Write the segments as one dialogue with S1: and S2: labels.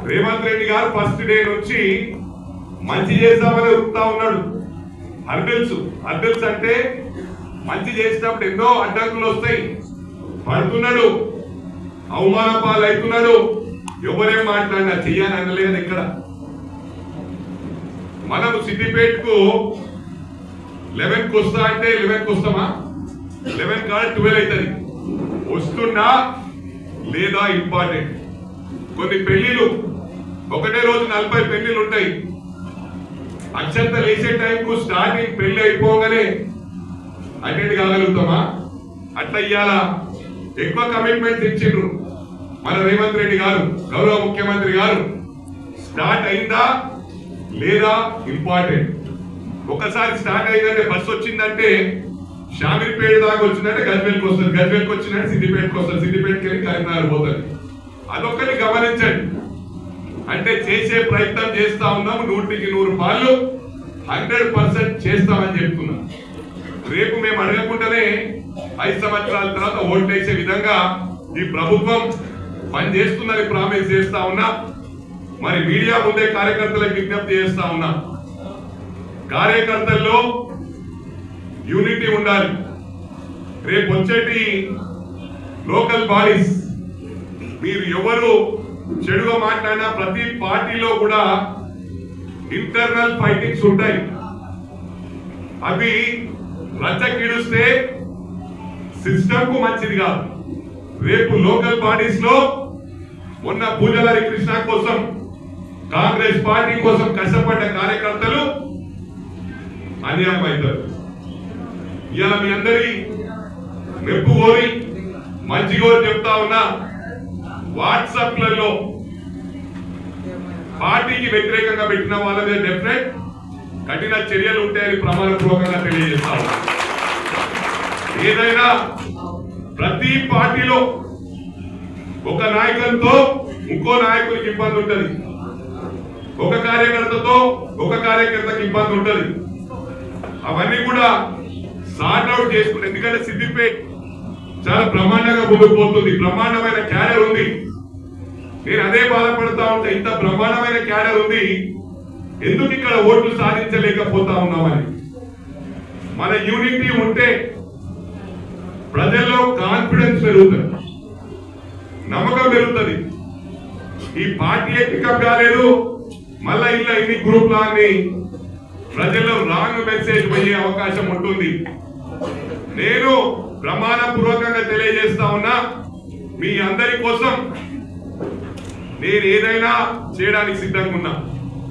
S1: రేవంత్ రెడ్డి గారు first day నుంచి మంచి చేస్తామని చెప్తా ఉన్నాడు. హర్డిల్స్ అంటే మంచి చేసినప్పుడు ఎన్నో అడ్డంకులు వస్తాయి, పడుతున్నాడు, అవమాన పాలు అవుతున్నాడు. ఎవరేం మాట్లాడినా చెయ్యాలని అనలేదు. ఇక్కడ మనము సిద్దిపేటకు 11కు వస్తా అంటే 11కు వస్తామా? 11 కాదు 12 అవుతుంది. వస్తున్నా లేదా ఇంపార్టెంట్. కొన్ని పెళ్లిలు ఒకటే రోజు 40 పెళ్లిలు ఉంటాయి. అక్షంతలు వేసే టైంకు స్టార్టింగ్ పెళ్లి అయిపోగానే అటెండ్ కాగలుగుతామా? అట్లా ఇయ్యాలా ఎక్కువ కమిట్మెంట్ ఇచ్చిండ్రు మన రేవంత్ రెడ్డి గారు, గౌరవ ముఖ్యమంత్రి గారు. స్టార్ట్ అయిందా లేదా ఇంపార్టెంట్. ఒకసారి స్టార్ట్ అయిందంటే బస్సు వచ్చిందంటే షామీర్పేట దాకా వచ్చిందంటే గజ్వేల్కి వస్తుంది, గజ్వేల్కి వచ్చిందంటే సిద్దిపేటకి వస్తుంది, సిద్దిపేటకి వెళ్ళి కరీంనగర్ పోతుంది. అదొక్కటి గమనించండి. అంటే చేసే ప్రయత్నం చేస్తా ఉన్నాము. 100కి 100 పాళ్ళు 100% చేస్తామని చెప్తున్నాం. రేపు మేము అడగకుండానే 5 సంవత్సరాల తర్వాత ఓట్లేసే విధంగా ఈ ప్రభుత్వం పనిచేస్తుందని ప్రామిస్ చేస్తా ఉన్నా. మరి మీడియా ముందే కార్యకర్తలకు విజ్ఞప్తి చేస్తా ఉన్నా, కార్యకర్తల్లో యూనిటీ ఉండాలి. రేపు వచ్చేటి లోకల్ బాడీస్ మీరు ఎవరు చెడుగా మాట్లాడినా ప్రతి పార్టీలో కూడా ఇంటర్నల్ ఫైటింగ్స్ ఉంటాయి. అవి రచ్చకిడుస్తే సిస్టమ్ కు మంచిది కాదు. రేపు లోకల్ బాడీస్ లో మొన్న పూజలారి కృష్ణ కోసం కాంగ్రెస్ పార్టీ కోసం కష్టపడ్డ కార్యకర్తలు అన్యాయం అవుతారు. ఇవాళ మీ అందరి మెప్పు కోరి మంచి కోరి చెప్తా ఉన్నా, వాట్సాప్లలో పార్టీకి వ్యతిరేకంగా పెట్టిన వాళ్ళ మీద డెఫినెట్ కఠిన చర్యలు ఉంటాయని ప్రమాణపూర్వకంగా తెలియజేస్తా ఉన్నా. ఏదైనా ప్రతి పార్టీలో ఒక నాయకులతో ఇంకో నాయకుడికి ఇబ్బంది ఉంటుంది, ఒక కార్యకర్తతో ఒక కార్యకర్తకి ఇబ్బంది ఉంటుంది. అవన్నీ కూడా సార్ట్ అవుట్ చేసుకుంటే, ఎందుకంటే సిద్దిపేట చాలా బ్రహ్మాండంగా ముందుకు పోతుంది, బ్రహ్మాండమైన క్యాడర్ ఉంది. నేను అదే బాధపడతా ఉంటే, ఇంత బ్రహ్మాండమైన క్యాడర్ ఉంది, ఎందుకు ఇక్కడ ఓట్లు సాధించలేకపోతా ఉన్నామని. మన యూనిటీ ఉంటే ప్రజల్లో కాన్ఫిడెన్స్ పెరుగుతుంది, నమ్మకం పెరుగుతుంది. ఈ పార్టీ పికప్ కాలేదు, మళ్ళా ఇలా ఇన్ని గ్రూప్లా అని ప్రజల్లో రాంగ్ మెసేజ్ పోయే అవకాశం ఉంటుంది. నేను ప్రమాణపూర్వకంగా తెలియజేస్తా ఉన్నా, మీ అందరి కోసం నేను ఏదైనా చేయడానికి సిద్ధంగా ఉన్నా.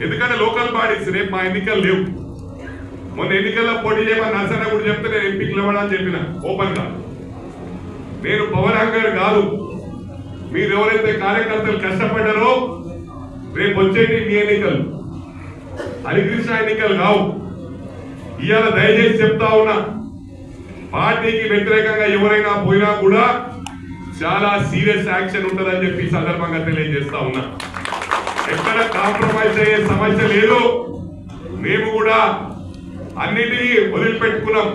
S1: ఎందుకంటే లోకల్ బాడీస్ రేపు మా ఎన్నికలు లేవు. మొన్న ఎన్నికల్లో పోటీ చేయమని నర్సన్న కూడా చెప్తే నేను ఎంపీకి ఇవ్వడానికి చెప్పిన ఓపెన్ గా. నేను పవన్ హంగర్ కాదు. మీరు ఎవరైతే కార్యకర్తలు కష్టపడ్డారో రేపు వచ్చేటి మీ ఎన్నికలు, హరికృష్ణ ఎన్నికలు కావు. ఇవాళ దయచేసి చెప్తా ఉన్నా, పార్టీకి వ్యతిరేకంగా ఎవరైనా పోయినా కూడా చాలా సీరియస్ యాక్షన్ ఉంటుందని చెప్పి సందర్భంగా తెలియజేస్తా ఉన్నా. ఎక్కడ కాంప్రమైజ్ అయ్యే సమస్య లేదు. మేము కూడా అన్నిటినీ వదిలిపెట్టుకున్నాం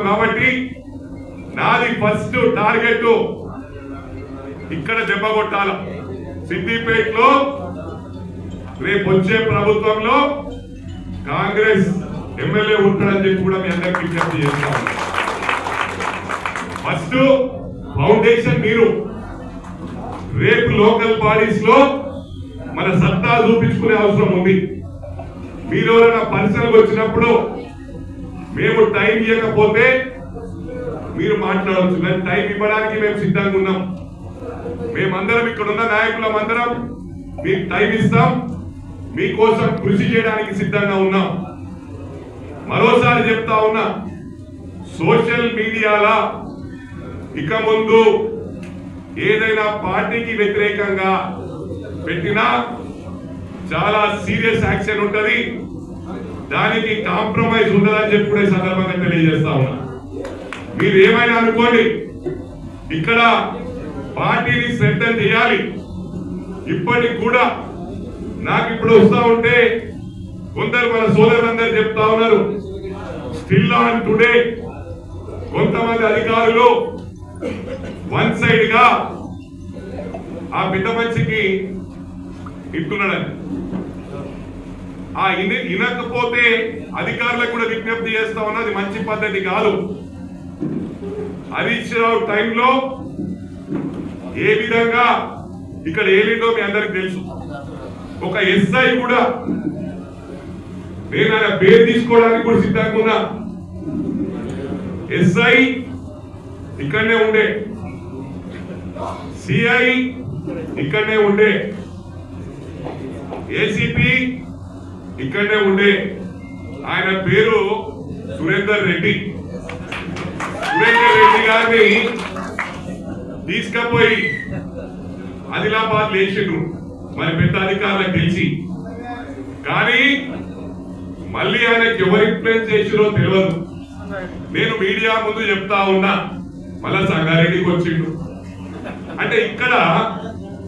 S1: కాబట్టి నాది ఫస్ట్ టార్గెట్ ఇక్కడ దెబ్బ కొట్టాల. సిద్దిపేటలో రేపు వచ్చే ప్రభుత్వంలో కాంగ్రెస్ ఎమ్మెల్యే ఉంటాడని చెప్పి కూడా మీ అందరికి విజ్ఞప్తి చేస్తాం. ఫస్ట్ ఫౌండేషన్ మీరు. రేపు లోకల్ బాడీస్ లో మన సత్తా చూపించుకునే అవసరం ఉంది. మీరు ఎవరైనా పరిశ్రమకు వచ్చినప్పుడు మేము టైం ఇవ్వకపోతే మీరు మాట్లాడవచ్చు, కానీ టైం ఇవ్వడానికి మేము సిద్ధంగా ఉన్నాం. మేమందరం ఇక్కడ ఉన్న నాయకులం అందరం మీకు టైం ఇస్తాం, మీకోసం కృషి చేయడానికి సిద్ధంగా ఉన్నాం. మరోసారి చెప్తా ఉన్నా, సోషల్ మీడియాలో ఇక ముందు ఏదైనా పార్టీకి వ్యతిరేకంగా పెట్టినా చాలా సీరియస్ యాక్షన్ ఉంటది, దానికి కాంప్రమైజ్ ఉండదని చెప్పి కూడా సందర్భంగా తెలియజేస్తా ఉన్నా. మీరు ఏమైనా అనుకోండి, ఇక్కడ పార్టీని స్ట్రెంథెన్ చేయాలి. ఇప్పటికి కూడా నాకు ఇప్పుడు వస్తా ఉంటే కొందరు మన సోదరులందరూ చెప్తా ఉన్నారు, స్టిల్ ఆన్ టుడే కొంతమంది అధికారులు వన్ సైడ్ గా ఆ పెద్ద మనిషికి ఇస్తున్నాడని. ఆ వినకపోతే అధికారులకు కూడా విజ్ఞప్తి చేస్తా ఉన్నది మంచి పద్ధతి కాదు. హరీష్ రావు టైంలో ఏ విధంగా ఇక్కడ ఏలిందో మీ అందరికి తెలుసు. ఒక ఎస్ఐ కూడా నేను ఆయన పేరు తీసుకోవడానికి కూడా సిద్ధంగా ఉన్నా. ఎస్ఐ ఇక్కడనే ఉండే, సిఐ ఇక్కడనే ఉండే, ఏసీపీ ఇక్కడనే ఉండే. ఆయన పేరు సురేందర్ రెడ్డి. సురేందర్ రెడ్డి గారిని తీసుకపోయి ఆదిలాబాద్ లేచిండ్రు మరి పెద్ద అధికారులకు తెలిసి. కానీ మళ్ళీ ఆయనకి ఎవరు ఇన్ఫ్లుయెన్స్ చేసిరో తెలియదు. నేను మీడియా ముందు చెప్తా ఉన్నా, మళ్ళా సంగారెడ్డికి వచ్చిండు. అంటే ఇక్కడ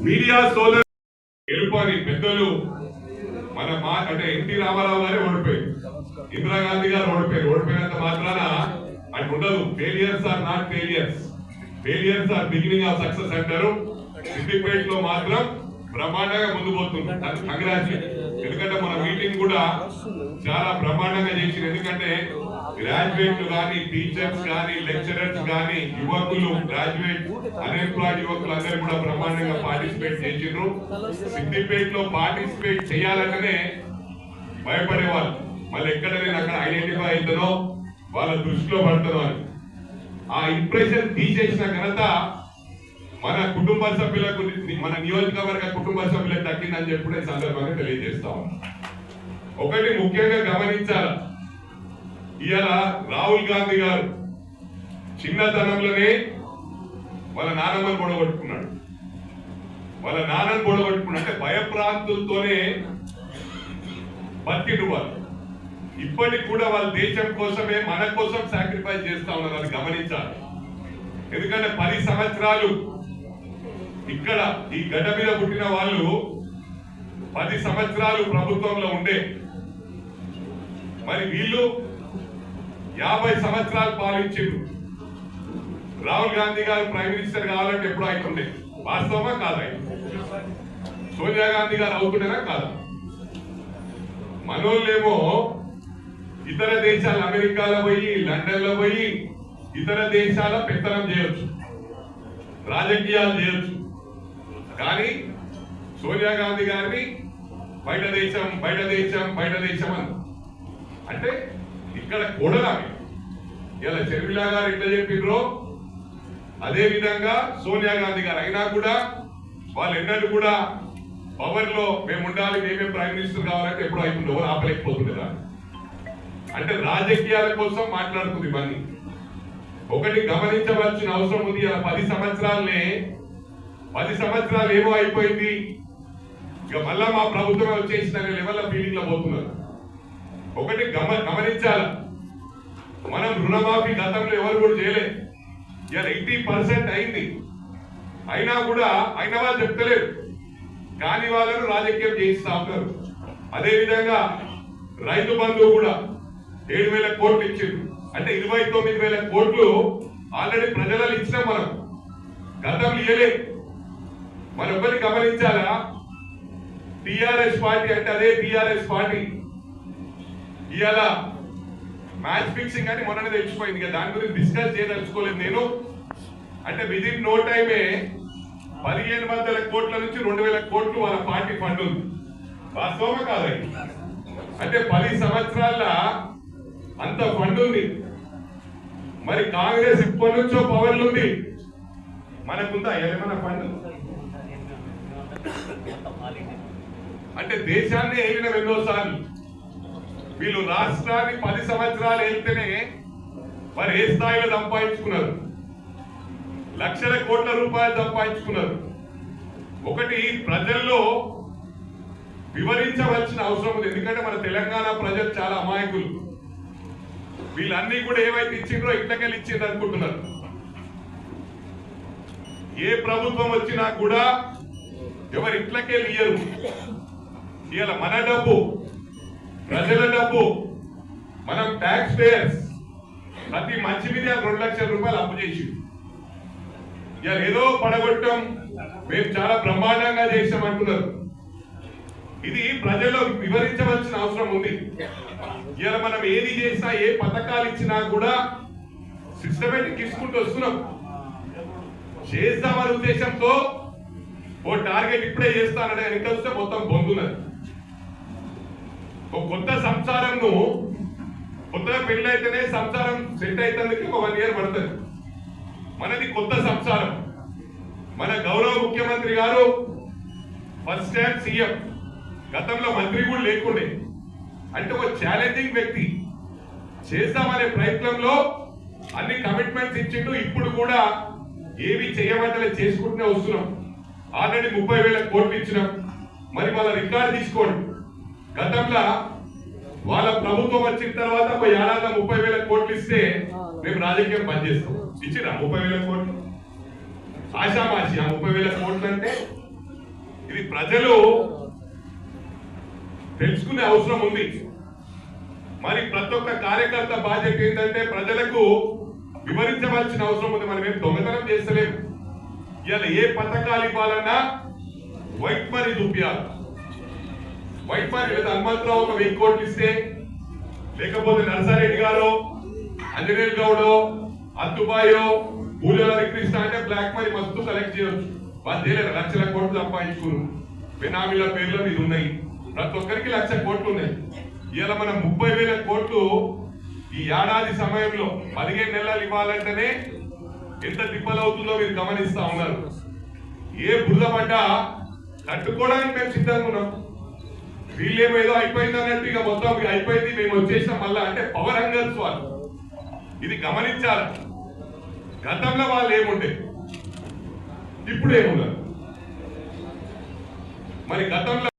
S1: మీడియా సోదరు గెలుపని పెద్దలు మన అంటే ఎన్టీ రామారావు గారే ఓడిపోయారు, ఇందిరాగాంధీ గారు ఓడిపోయారు. ఓడిపోయినంత మాత్రాన అటు ఉండదు. Failures are not failures, failures are beginning of success అంటారు. సిద్దిపేట లో మాత్రం బ్రహ్మాండంగా ముందు పోతుంది. కంగ్రాచులేషన్. ఎందుకంటే మన మీటింగ్ కూడా చాలా బ్రహ్మాండంగా చేసింది. ఎందుకంటే గ్రాడ్యుయేట్లు కానీ, టీచర్స్ కానీ, లెక్చరర్స్ కానీ, యువకులు, గ్రాడ్యుయేట్, అన్ఎంప్లాయిడ్ యువకులు అందరూ కూడా బ్రహ్మాండంగా పార్టిసిపేట్ చేసిండ్రు. సిద్దిపేటలో పార్టిసిపేట్ చేయాలంటేనే భయపడేవాళ్ళు. మళ్ళీ ఎక్కడ నేను అక్కడ ఐడెంటిఫై అవుతానో వాళ్ళ దృష్టిలో పడతానో అని. ఆ ఇంప్రెషన్ తీసేసిన ఘనత మన కుటుంబ సభ్యులకు, మన నియోజకవర్గ కుటుంబ సభ్యులకు దక్కిందని చెప్పి ఈ సందర్భంగా తెలియజేస్తాం. ఒకటి ముఖ్యంగా గమనించాలి, ఇవాళ రాహుల్ గాంధీ గారు చిన్నతనంలోనే వాళ్ళ నాన్నమ్మని గొడవట్టుకున్నాడు. వాళ్ళ నాన్నని గొడవట్టుకున్నాడు అంటే భయప్రాంతులతోనే బతికిండు వాళ్ళు. ఇప్పటికి కూడా వాళ్ళ దేశం కోసమే, మన కోసం సాక్రిఫైస్ చేస్తా ఉన్నారు. అది గమనించాలి. ఎందుకంటే 10 సంవత్సరాలు ఇక్కడ ఈ గడ్డ మీద పుట్టిన వాళ్ళు 10 సంవత్సరాలు ప్రభుత్వంలో ఉండే, మరి వీళ్ళు 50 సంవత్సరాలు పాలించారు. రాహుల్ గాంధీ గారు ప్రైమ్ మినిస్టర్ కావాలంటే ఎప్పుడు అవుతుండే, వాస్తవమా కాదా? సోనియా గాంధీ గారు అవుతుండేనా కాదా? మనోళ్ళేమో ఇతర దేశాలు, అమెరికాలో పోయి, లండన్ లో పోయి ఇతర దేశాల పెత్తనం చేయొచ్చు, రాజకీయాలు చేయొచ్చు. కానీ సోనియా గాంధీ గారిని బయట దేశం బయట దేశం బయట దేశం అని అంటే ఇక్కడ కూడా ఇలా షర్మిలా గారు ఎట్లా చెప్పిండ్రో అదే విధంగా సోనియా గాంధీ గారు అయినా కూడా వాళ్ళు ఎన్నడూ కూడా పవర్ లో మేము ఉండాలి, మేమే ప్రైమ్ మినిస్టర్ కావాలంటే ఎప్పుడు అవుతుందో ఎవరు ఆపలేకపోతుండేదా? అంటే రాజకీయాల కోసం మాట్లాడుతుంది ఇవన్నీ. ఒకటి గమనించవలసిన అవసరం ఉంది. 10 సంవత్సరాలనే 10 సంవత్సరాలు ఏమో అయిపోయింది, ఇక మళ్ళా మా ప్రభుత్వం వచ్చేసిన లెవెల్ ఫీలింగ్ లో పోతున్నారు. ఒకటి గమనించాలి, మనం రుణమాఫీ గతంలో ఎవరు కూడా చేయలేదు. ఇలా 80% అయింది. అయినా కూడా అయిన వాళ్ళు చెప్తలేరు, కాని వాళ్ళను రాజకీయం చేయిస్తా ఉంటారు. అదే విధంగా రైతు బంధువు కూడా 7,000 కోట్లు ఇచ్చింది. అంటే 29,000 కోట్లు ఆల్రెడీ ప్రజలలో ఇచ్చినాం మనం, గతంలో ఇయ్యలే. మరొకటి గమనించాలా, టిఆర్ఎస్ పార్టీ అంటే అదే టిఆర్ఎస్ పార్టీ ఇవాళ మ్యాచ్ ఫిక్సింగ్ అని మొన్ననే తెలిసిపోయింది. ఇక దాని గురించి డిస్కస్ చేయదలుచుకోలేదు నేను. అంటే విదిన్ నో టైమే 1,500 కోట్ల నుంచి 2,000 కోట్లు వాళ్ళ పార్టీ ఫండ్ ఉంది. వాస్తవమా కాదండి? అంటే 10 సంవత్సరాల అంత ఫండ్ ఉంది. మరి కాంగ్రెస్ ఇప్పటి నుంచో పవర్లు ఉంది, మనకుందా ఏమైనా ఫండ్? అంటే దేశాన్ని ఏలిన ఎన్నోసార్లు వీళ్ళు రాష్ట్రాన్ని 10 సంవత్సరాలు వెళ్తేనే మరి ఏ స్థాయిలో సంపాదించుకున్నారు, లక్షల కోట్ల రూపాయలు సంపాదించుకున్నారు. ఒకటి ప్రజల్లో వివరించవలసిన అవసరం ఉంది. ఎందుకంటే మన తెలంగాణ ప్రజలు చాలా అమాయకులు. వీళ్ళన్నీ కూడా ఏవైతే ఇచ్చిండ్రో ఇట్లకెళ్ళి ఇచ్చిండ్రు అనుకుంటున్నారు. ఏ ప్రభుత్వం వచ్చినా కూడా ఎవరు ఇట్లకెళ్ళి ఇయ్యరు. ఇవాళ మన డబ్బు, ప్రజల డబ్బు, మనం ట్యాక్స్ పేయర్స్ ప్రతి మంచి మీద 2 లక్షల రూపాయలు అప్పు చేసి ఇవాళ ఏదో పడగొట్టం మేము చాలా బ్రహ్మాండంగా చేసామంటున్నారు. ఇది ప్రజల్లో వివరించవలసిన అవసరం ఉంది. ఇలా మనం ఏది చేసినా ఏ పథకాలు ఇచ్చినా కూడా సిస్టమేటిక్ తీసుకుంటూ వస్తున్నాం. చేద్దామనే ఉద్దేశంతో ఓ టార్గెట్ ఇప్పుడే చేస్తానని వెనక వస్తే మొత్తం పొందున్నది. ఒక కొత్త సంసారంను కొత్తగా పెళ్లి అయితేనే సంసారం సెట్ అయితందుకు ఒక 1 year పడుతుంది. మనది కొత్త సంసారం. మన గౌరవ ముఖ్యమంత్రి గారు ఫస్ట్ టైం సీఎం, గతంలో మంత్రి కూడా లేకుండే. అంటే ఒక ఛాలెంజింగ్ వ్యక్తి. చేద్దామనే ప్రయత్నంలో అన్ని కమిట్మెంట్స్ ఇచ్చిండు. ఇప్పుడు కూడా ఏవి చేయమంటే చేసుకుంటూనే వస్తున్నాం. ఆల్రెడీ 30,000 కోట్లు ఇచ్చినాం. మరి వాళ్ళ రికార్డు తీసుకోండి. గతంలో వాళ్ళ ప్రభుత్వం వచ్చిన తర్వాత ఒక ఏడాది 30,000 కోట్లు ఇస్తే మేము రాజకీయం బంద్ చేస్తాం. ఇచ్చిరా 30,000 కోట్లు? ఆశామాషి. ఆ 30,000 కోట్లు అంటే ఇది ప్రజలు తెలుసుకునే అవసరం ఉంది. మరి ప్రతి ఒక్క కార్యకర్త బాధ్యత ఏంటంటే ప్రజలకు వివరించవలసిన అవసరం ఉంది. మనం ఏం దొంగతనం చేస్తలేము. ఇలా ఏ పథకాలు ఇవ్వాలన్నా వైట్ మనీ చూపించాలి. వైట్ మనీ లేదా హనుమంతరావు ఒక 1000 కోట్లు ఇస్తే, లేకపోతే నరసారెడ్డి గారు, అంజనేయులు గౌడో, అత్తుబాయో, పూజల కృష్ణ అంటే బ్లాక్ మనీ మస్తు కలెక్ట్ చేయవచ్చు. వాళ్ళు చేయలేరు. లక్షల కోట్లు సంపాదించుకున్నారు. బెనామీల పేర్లు ఇది ఉన్నాయి. ప్రతి ఒక్కరికి 1,00,000 కోట్లు ఉన్నాయి. ఇలా మనం 30,000 కోట్లు ఈ ఏడాది సమయంలో 15 నెలలు ఇవ్వాలంటేనే ఎంత తిప్పలవుతుందో మీరు గమనిస్తా ఉన్నారు. ఏ బురద పడ్డా తట్టుకోవడానికి మేము సిద్ధంగా ఉన్నాం. వీళ్ళేమేదో అయిపోయింది అన్నట్టు ఇక మొత్తం అయిపోయింది మేము వచ్చేసాం మళ్ళా అంటే పవర్ హంగర్స్ వాళ్ళు. ఇది గమనించాలి. గతంలో వాళ్ళు ఏముండే, ఇప్పుడు ఏమున్నారు. మరి గతంలో